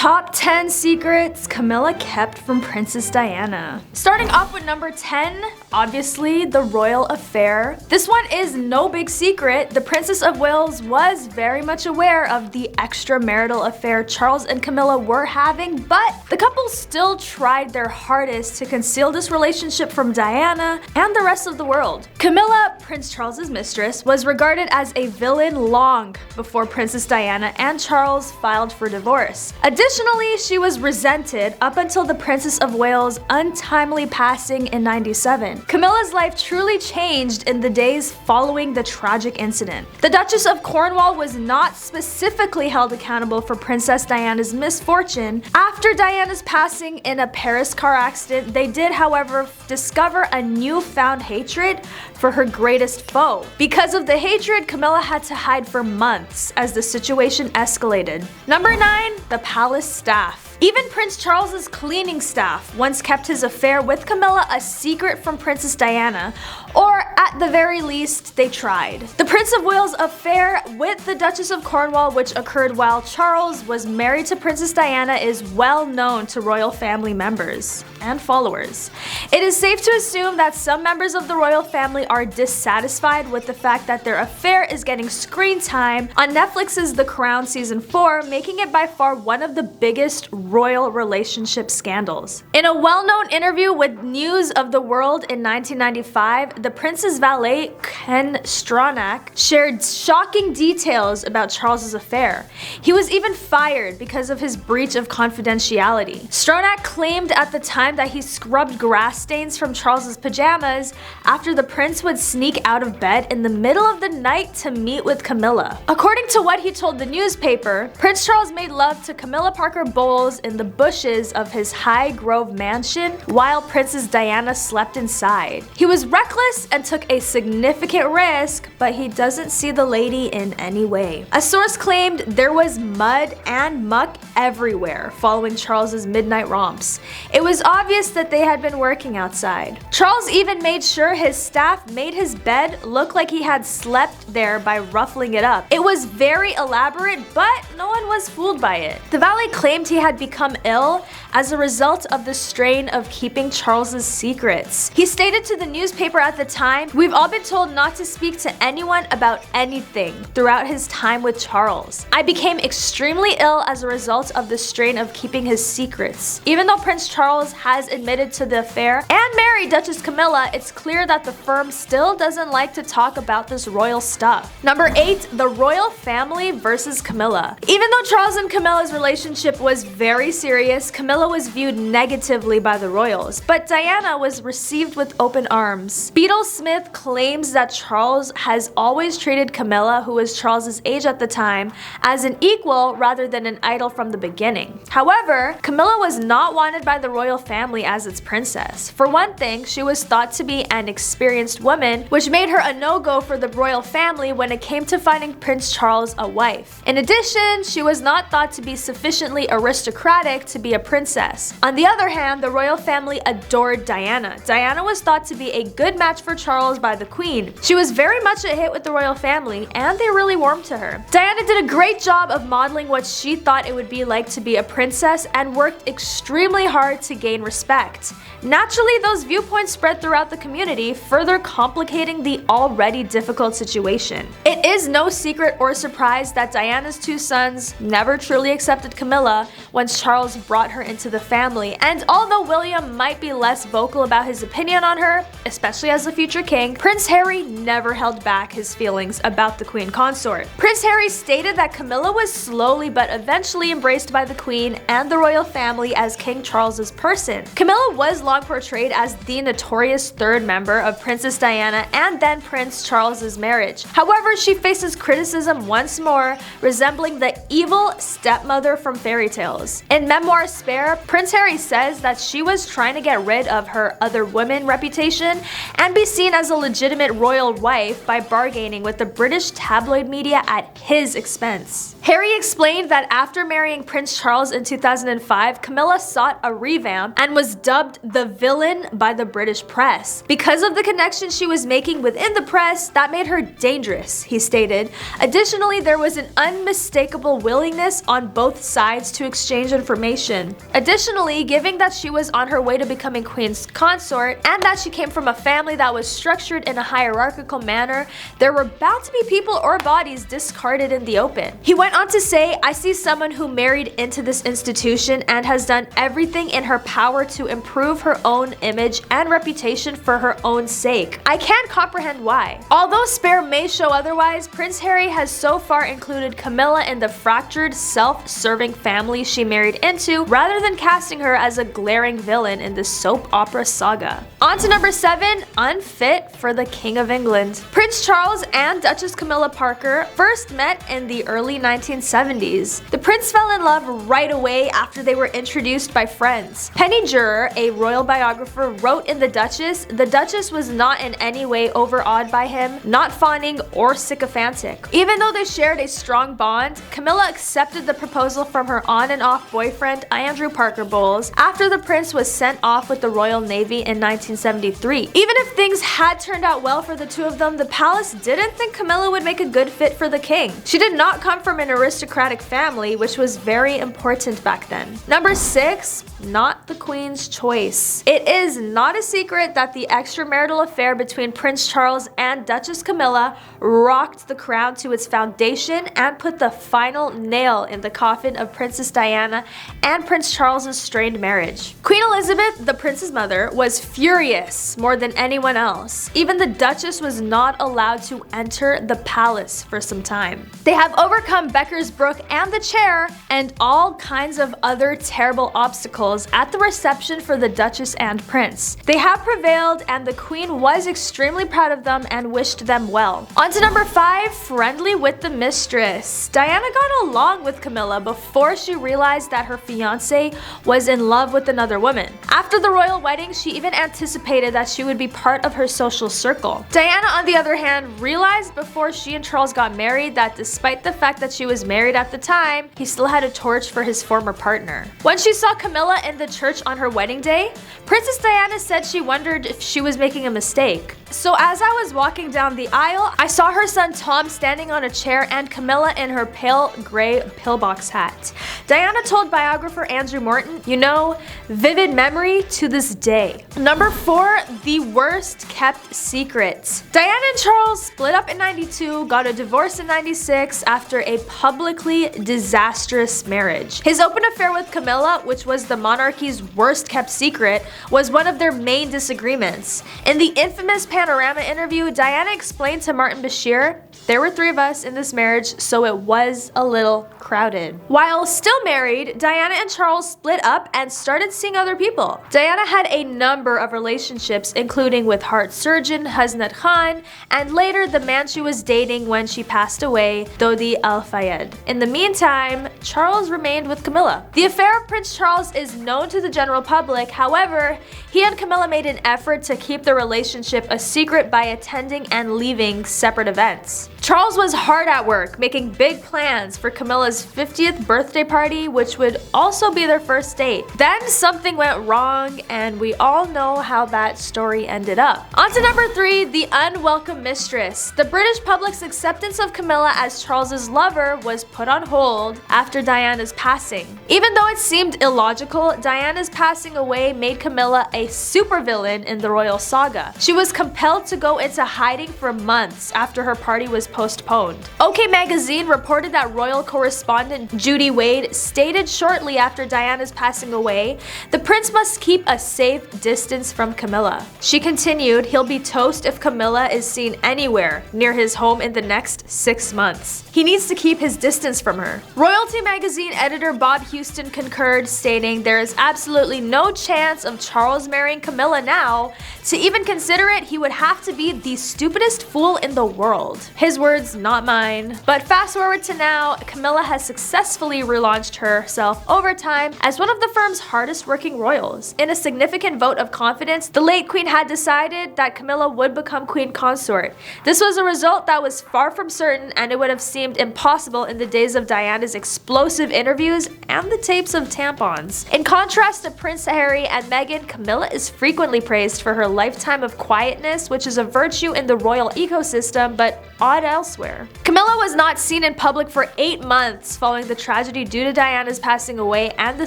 Top 10 secrets Camilla kept from Princess Diana. Starting off with number 10, obviously the royal affair. This one is no big secret. The Princess of Wales was very much aware of the extramarital affair Charles and Camilla were having, but the couple still tried their hardest to conceal this relationship from Diana and the rest of the world. Camilla, Prince Charles's mistress, was regarded as a villain long before Princess Diana and Charles filed for divorce. Additionally, she was resented up until the Princess of Wales' untimely passing in '97. Camilla's life truly changed in the days following the tragic incident. The Duchess of Cornwall was not specifically held accountable for Princess Diana's misfortune. After Diana's passing in a Paris car accident, they did, however, discover a newfound hatred for her greatest foe. Because of the hatred, Camilla had to hide for months as the situation escalated. Number 9, the palace staff. Even Prince Charles's cleaning staff once kept his affair with Camilla a secret from Princess Diana, or at the very least, they tried. The Prince of Wales' affair with the Duchess of Cornwall, which occurred while Charles was married to Princess Diana, is well known to royal family members and followers. It is safe to assume that some members of the royal family are dissatisfied with the fact that their affair is getting screen time on Netflix's The Crown Season 4, making it by far one of the biggest royal relationship scandals. In a well-known interview with News of the World in 1995, the prince's valet, Ken Stronach, shared shocking details about Charles's affair. He was even fired because of his breach of confidentiality. Stronach claimed at the time that he scrubbed grass stains from Charles's pajamas after the prince would sneak out of bed in the middle of the night to meet with Camilla. According to what he told the newspaper, Prince Charles made love to Camilla Parker Bowles in the bushes of his High Grove mansion while Princess Diana slept inside. He was reckless and took a significant risk, but he doesn't see the lady in any way. A source claimed there was mud and muck everywhere following Charles's midnight romps. It was obvious that they had been working outside. Charles even made sure his staff made his bed look like he had slept there by ruffling it up. It was very elaborate, but no one was fooled by it. The valet claimed he had become ill as a result of the strain of keeping Charles's secrets. He stated to the newspaper at the time, "We've all been told not to speak to anyone about anything throughout his time with Charles. I became extremely ill as a result of the strain of keeping his secrets. Even though Prince Charles has admitted to the affair and married Duchess Camilla, it's clear that the firm still doesn't like to talk about this royal stuff." Number 8, the royal family versus Camilla. Even though Charles and Camilla's relationship was very serious, Camilla was viewed negatively by the royals, but Diana was received with open arms. Beadle Smith claims that Charles has always treated Camilla, who was Charles's age at the time, as an equal rather than an idol from the beginning. However, Camilla was not wanted by the royal family as its princess. For one thing, she was thought to be an experienced woman, which made her a no-go for the royal family when it came to finding Prince Charles a wife. In addition, she was not thought to be sufficiently aristocratic to be a princess. On the other hand, the royal family adored Diana. Diana was thought to be a good match for Charles by the queen. She was very much a hit with the royal family, and they really warmed to her. Diana did a great job of modeling what she thought it would be like to be a princess and worked extremely hard to gain respect. Naturally, those viewpoints spread throughout the community, further complicating the already difficult situation. It is no secret or surprise that Diana's two sons never truly accepted Camilla once Charles brought her into the family, and although William might be less vocal about his opinion on her, especially as the future king, Prince Harry never held back his feelings about the queen consort. Prince Harry stated that Camilla was slowly but eventually embraced by the queen and the royal family as King Charles's person. Camilla was long portrayed as the notorious third member of Princess Diana and then Prince Charles's marriage. However, she faces criticism once more, resembling the evil stepmother from fairy tales. In Memoir Spare, Prince Harry says that she was trying to get rid of her other women reputation and be seen as a legitimate royal wife by bargaining with the British tabloid media at his expense. Harry explained that after marrying Prince Charles in 2005, Camilla sought a revamp and was dubbed the villain by the British press. Because of the connection she was making within the press, that made her dangerous, he stated. Additionally, there was an unmistakable willingness on both sides to exchange information. Additionally, given that she was on her way to becoming queen's consort and that she came from a family that was structured in a hierarchical manner, there were bound to be people or bodies discarded in the open. He went on to say, "I see someone who married into this institution and has done everything in her power to improve her own image and reputation for her own sake. I can't comprehend why." Although Spare may show otherwise, Prince Harry has so far included Camilla in the fractured, self-serving family she married into, rather than casting her as a glaring villain in the soap opera saga. On to number 7, Unfit for the King of England. Prince Charles and Duchess Camilla Parker first met in the early 1970s. The prince fell in love right away after they were introduced by friends. Penny Juror, a royal biographer, wrote in the Duchess was not in any way overawed by him, not fawning or sycophantic. Even though they shared a strong bond, Camilla accepted the proposal from her on and off boyfriend Andrew Parker Bowles after the prince was sent off with the Royal Navy in 1973. Even if things had turned out well for the two of them, the palace didn't think Camilla would make a good fit for the king. She did not come from an aristocratic family, which was very important back then. Number 6, not the queen's choice. It is not a secret that the extramarital affair between Prince Charles and Duchess Camilla rocked the crown to its foundation and put the final nail in the coffin of Princess Diana and Prince Charles's strained marriage. Queen Elizabeth, the prince's mother, was furious more than anyone else. Even the Duchess was not allowed to enter the palace for some time. They have overcome Becker's Brook and the chair and all kinds of other terrible obstacles at the reception for the Duchess and Prince. They have prevailed and the Queen was extremely proud of them and wished them well. On to number 5, friendly with the mistress. Diana got along with Camilla before she realized that her fiancé was in love with another woman. After the royal wedding, she even anticipated that she would be part of her social circle. Diana, on the other hand, realized before she and Charles got married that despite the fact that she was married at the time, he still had a torch for his former partner. When she saw Camilla in the church on her wedding day, Princess Diana said she wondered if she was making a mistake. "So as I was walking down the aisle, I saw her son Tom standing on a chair and Camilla in her pale gray pillbox hat." Diana told biographer Andrew Morton, "You know, vivid memory to this day." Number 4, the worst kept secret. Diana and Charles split up in 92, got a divorce in 96 after a publicly disastrous marriage. His open affair with Camilla, which was the monarchy's worst kept secret, was one of their main disagreements. In the infamous Panorama interview, Diana explained to Martin Bashir, "There were 3 of us in this marriage, so it was a little crowded." While still married, Diana and Charles split up and started seeing other people. Diana had a number of relationships, including with heart surgeon Hasnat Khan, and later the man she was dating when she passed away, Dodi Al-Fayed. In the meantime, Charles remained with Camilla. The affair of Prince Charles is known to the general public, however, he and Camilla made an effort to keep the relationship a secret by attending and leaving separate events. Charles was hard at work, making big plans for Camilla's 50th birthday party, which would also be their first date. Then something went wrong, and we all know how that story ended up. On to number 3, the Unwelcome Mistress. The British public's acceptance of Camilla as Charles's lover was put on hold after Diana's passing. Even though it seemed illogical, Diana's passing away made Camilla a supervillain in the royal saga. She was compelled to go into hiding for months after her party was postponed. OK Magazine reported that royal correspondent Judy Wade stated shortly after Diana's passing away, "The prince must keep a safe distance from Camilla." She continued, "He'll be toast if Camilla is seen anywhere near his home in the next 6 months. He needs to keep his distance from her." Royalty Magazine editor Bob Houston concurred, stating, "There is absolutely no chance of Charles marrying Camilla now. To even consider it, he would have to be the stupidest fool in the world." His words, not mine. But fast forward to now, Camilla has successfully relaunched herself over time as one of the firm's hardest working royals. In a significant vote of confidence, the late queen had decided that Camilla would become queen consort. This was a result that was far from certain, and it would have seemed impossible in the days of Diana's explosive interviews and the tapes of tampons. In contrast to Prince Harry and Meghan, Camilla is frequently praised for her lifetime of quietness, which is a virtue in the royal ecosystem, but odd elsewhere. Camilla Camilla was not seen in public for 8 months following the tragedy due to Diana's passing away and the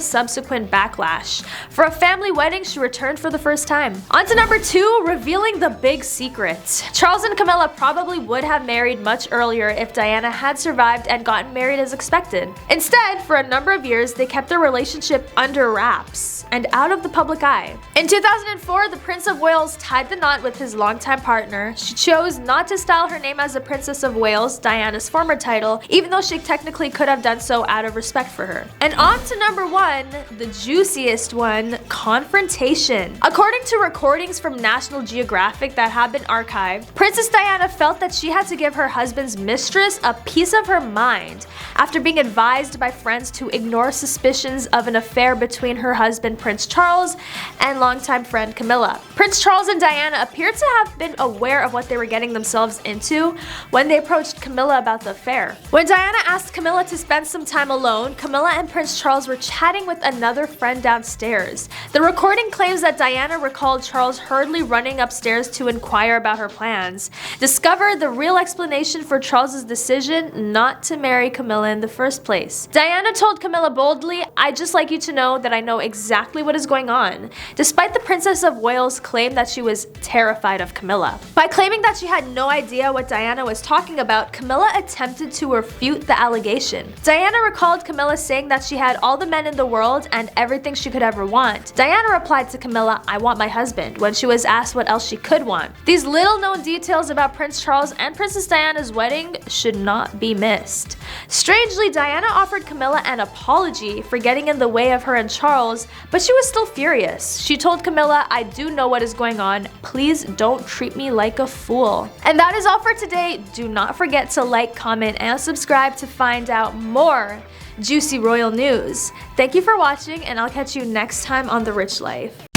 subsequent backlash. For a family wedding, she returned for the first time. On to number 2, revealing the big secret. Charles and Camilla probably would have married much earlier if Diana had survived and gotten married as expected. Instead, for a number of years, they kept their relationship under wraps and out of the public eye. In 2004, the Prince of Wales tied the knot with his longtime partner. She chose not to style her name as the Princess of Wales, Diana's former title, even though she technically could have done so out of respect for her. And on to number 1, the juiciest one, Confrontation. According to recordings from National Geographic that have been archived, Princess Diana felt that she had to give her husband's mistress a piece of her mind after being advised by friends to ignore suspicions of an affair between her husband Prince Charles and longtime friend Camilla. Prince Charles and Diana appeared to have been aware of what they were getting themselves into when they approached Camilla about the affair. When Diana asked Camilla to spend some time alone, Camilla and Prince Charles were chatting with another friend downstairs. The recording claims that Diana recalled Charles hurriedly running upstairs to inquire about her plans, discovered the real explanation for Charles's decision not to marry Camilla in the first place. Diana told Camilla boldly, "I'd just like you to know that I know exactly what is going on," despite the Princess of Wales' claim that she was terrified of Camilla. By claiming that she had no idea what Diana was talking about, Camilla attempted to refute the allegation. Diana recalled Camilla saying that she had all the men in the world and everything she could ever want. Diana replied to Camilla, "I want my husband," when she was asked what else she could want. These little known details about Prince Charles and Princess Diana's wedding should not be missed. Strangely, Diana offered Camilla an apology for getting in the way of her and Charles, but she was still furious. She told Camilla, "I do know what is going on. Please don't treat me like a fool." And that is all for today. Do not forget to like, comment, and subscribe to find out more juicy royal news. Thank you for watching, and I'll catch you next time on The Rich Life.